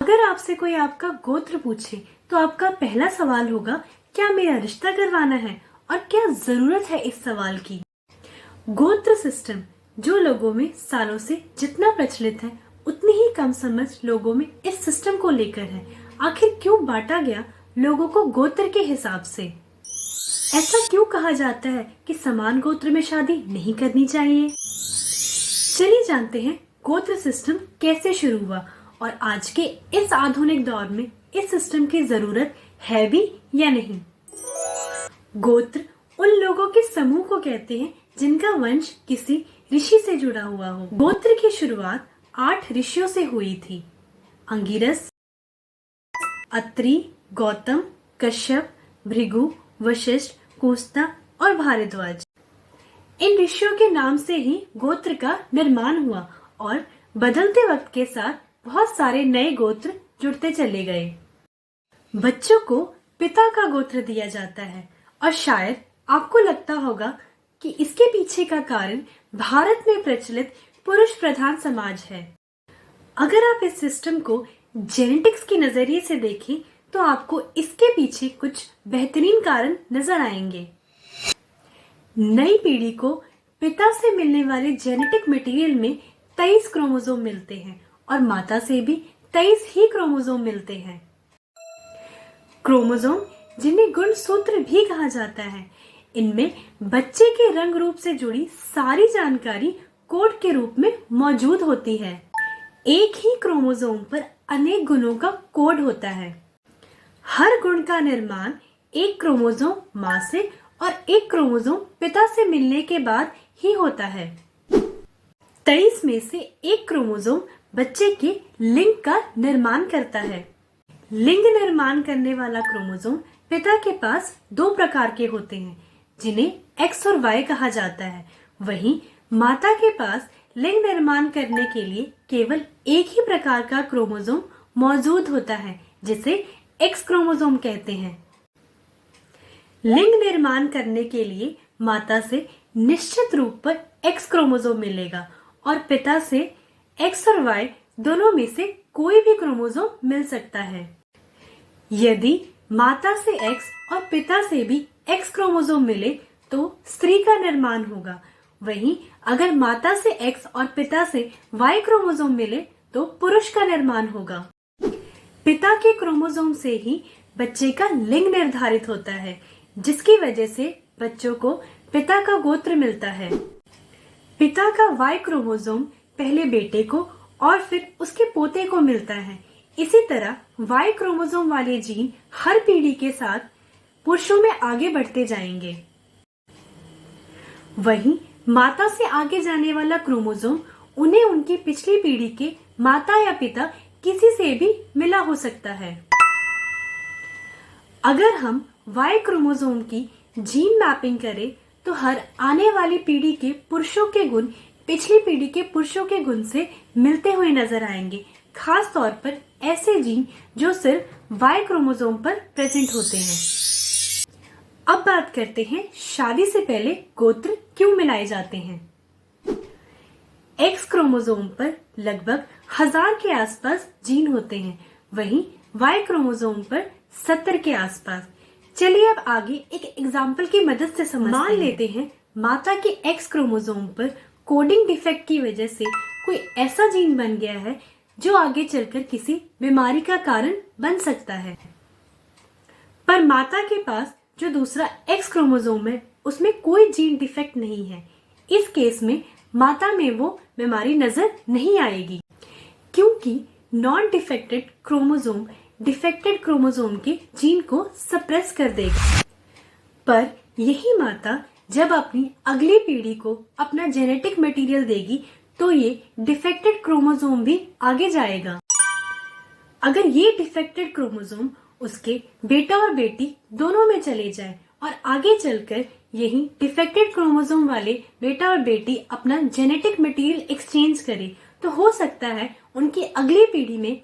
अगर आपसे कोई आपका गोत्र पूछे तो आपका पहला सवाल होगा, क्या मेरा रिश्ता करवाना है और क्या जरूरत है इस सवाल की। गोत्र सिस्टम जो लोगों में सालों से जितना प्रचलित है उतनी ही कम समझ लोगों में इस सिस्टम को लेकर है। आखिर क्यों बांटा गया लोगों को गोत्र के हिसाब से? ऐसा क्यों कहा जाता है कि समान गोत्र में शादी नहीं करनी चाहिए? चलिए जानते हैं गोत्र सिस्टम कैसे शुरू हुआ और आज के इस आधुनिक दौर में इस सिस्टम की जरूरत है भी या नहीं। गोत्र उन लोगों के समूह को कहते हैं जिनका वंश किसी ऋषि से जुड़ा हुआ हो। गोत्र की शुरुआत 8 ऋषियों से हुई थी। अंगिरस, अत्रि, गौतम, कश्यप, भृगु, वशिष्ठ, कुस्ता और भारद्वाज। इन ऋषियों के नाम से ही गोत्र का निर्माण हुआ और बदलते वक्त के साथ बहुत सारे नए गोत्र जुड़ते चले गए। बच्चों को पिता का गोत्र दिया जाता है और शायद आपको लगता होगा कि इसके पीछे का कारण भारत में प्रचलित पुरुष प्रधान समाज है। अगर आप इस सिस्टम को जेनेटिक्स के नजरिए से देखें तो आपको इसके पीछे कुछ बेहतरीन कारण नजर आएंगे। नई पीढ़ी को पिता से मिलने वाले जेनेटिक मटेरियल में 23 क्रोमोसोम मिलते हैं और माता से भी 23 ही क्रोमोसोम मिलते हैं। क्रोमोसोम जिन्हें गुणसूत्र भी कहा जाता है, इनमें बच्चे के रंग रूप से जुड़ी सारी जानकारी कोड के रूप में मौजूद होती है। एक ही क्रोमोसोम पर अनेक गुणों का कोड होता है। हर गुण का निर्माण एक क्रोमोसोम माँ से और एक क्रोमोसोम पिता से मिलने के बाद ही होता है। 23 में से एक क्रोमोसोम बच्चे के लिंग का निर्माण करता है। लिंग निर्माण करने वाला क्रोमोसोम पिता के पास 2 प्रकार के होते हैं जिन्हें X और Y कहा जाता है। वहीं माता के पास लिंग निर्माण करने के लिए केवल एक ही प्रकार का क्रोमोसोम मौजूद होता है जिसे X क्रोमोसोम कहते हैं। लिंग निर्माण करने के लिए माता से निश्चित रूप पर X क्रोमोसोम मिलेगा और पिता से X और Y दोनों में से कोई भी क्रोमोसोम मिल सकता है। यदि माता से X और पिता से भी X क्रोमोसोम मिले तो स्त्री का निर्माण होगा। वहीं अगर माता से X और पिता से Y क्रोमोसोम मिले तो पुरुष का निर्माण होगा। पिता के क्रोमोसोम से ही बच्चे का लिंग निर्धारित होता है, जिसकी वजह से बच्चों को पिता का गोत्र मिलता है। पिता का Y क्रोमोसोम पहले बेटे को और फिर उसके पोते को मिलता है। इसी तरह Y क्रोमोसोम वाले जीन हर पीढ़ी के साथ पुरुषों में आगे बढ़ते जाएंगे। वहीं माता से आगे जाने वाला क्रोमोसोम उन्हें उनकी पिछली पीढ़ी के माता या पिता किसी से भी मिला हो सकता है। अगर हम Y क्रोमोसोम की जीन मैपिंग करें तो हर आने वाली पीढ़ी के पुरुषों के गुण पिछली पीढ़ी के पुरुषों के गुण से मिलते हुए नजर आएंगे, खास तौर पर ऐसे जीन जो सिर्फ Y क्रोमोसोम पर प्रेजेंट होते हैं। अब बात करते हैं शादी से पहले गोत्र क्यों मिलाए जाते हैं। X क्रोमोसोम पर लगभग 1000 के आसपास जीन होते हैं, वहीं Y क्रोमोसोम पर 70 के आसपास। चलिए अब आगे एक एग्जाम्पल की मदद से समझते हैं। मान लेते हैं माता के X क्रोमोसोम पर कोडिंग डिफेक्ट की वजह से कोई ऐसा जीन बन गया है जो आगे चलकर किसी बीमारी का कारण बन सकता है। पर माता के पास जो दूसरा X क्रोमोसोम है उसमें कोई जीन डिफेक्ट नहीं है। इस केस में माता में वो बीमारी नजर नहीं आएगी, क्योंकि non defected chromosome defected chromosome के जीन को सप्रेस कर देगा। पर यही माता जब अपनी अगली पीढ़ी को अपना जेनेटिक मटेरियल देगी तो ये डिफेक्टेड क्रोमोसोम भी आगे जाएगा। अगर ये डिफेक्टेड क्रोमोसोम उसके बेटा और बेटी दोनों में चले जाए और आगे चलकर यही डिफेक्टेड क्रोमोसोम वाले बेटा और बेटी अपना जेनेटिक मटेरियल एक्सचेंज करे तो हो सकता है उनकी अगली पीढ़ी में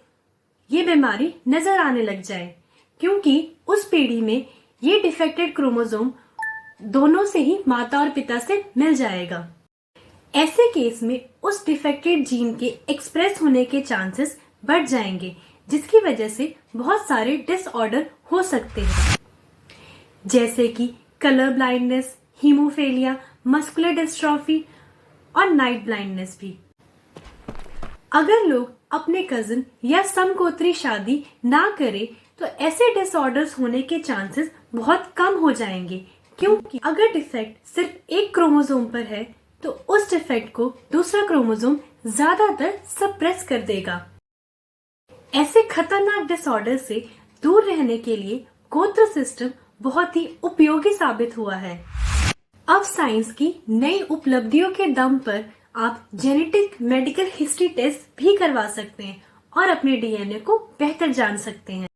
ये बीमारी नजर आने लग जाए, क्योंकि उस पीढ़ी में ये डिफेक्टेड क्रोमोसोम दोनों से ही माता और पिता से मिल जाएगा। ऐसे केस में उस डिफेक्टेड जीन के एक्सप्रेस होने के चांसेस बढ़ जाएंगे, जिसकी वजह से बहुत सारे डिसऑर्डर हो सकते हैं, जैसे कि कलर ब्लाइंडनेस, हीमोफेलिया, मस्कुलर डिस्ट्रॉफी और नाइट ब्लाइंडनेस भी। अगर लोग अपने कजिन या समगोत्री शादी ना करें तो ऐसे डिसऑर्डर्स होने के चांसेस बहुत कम हो जाएंगे, क्योंकि अगर डिफेक्ट सिर्फ एक क्रोमोसोम पर है तो उस डिफेक्ट को दूसरा क्रोमोसोम ज्यादातर सप्रेस कर देगा। ऐसे खतरनाक डिसऑर्डर से दूर रहने के लिए गोत्र सिस्टम बहुत ही उपयोगी साबित हुआ है। अब साइंस की नई उपलब्धियों के दम पर आप जेनेटिक मेडिकल हिस्ट्री टेस्ट भी करवा सकते हैं और अपने डीएनए को बेहतर जान सकते हैं।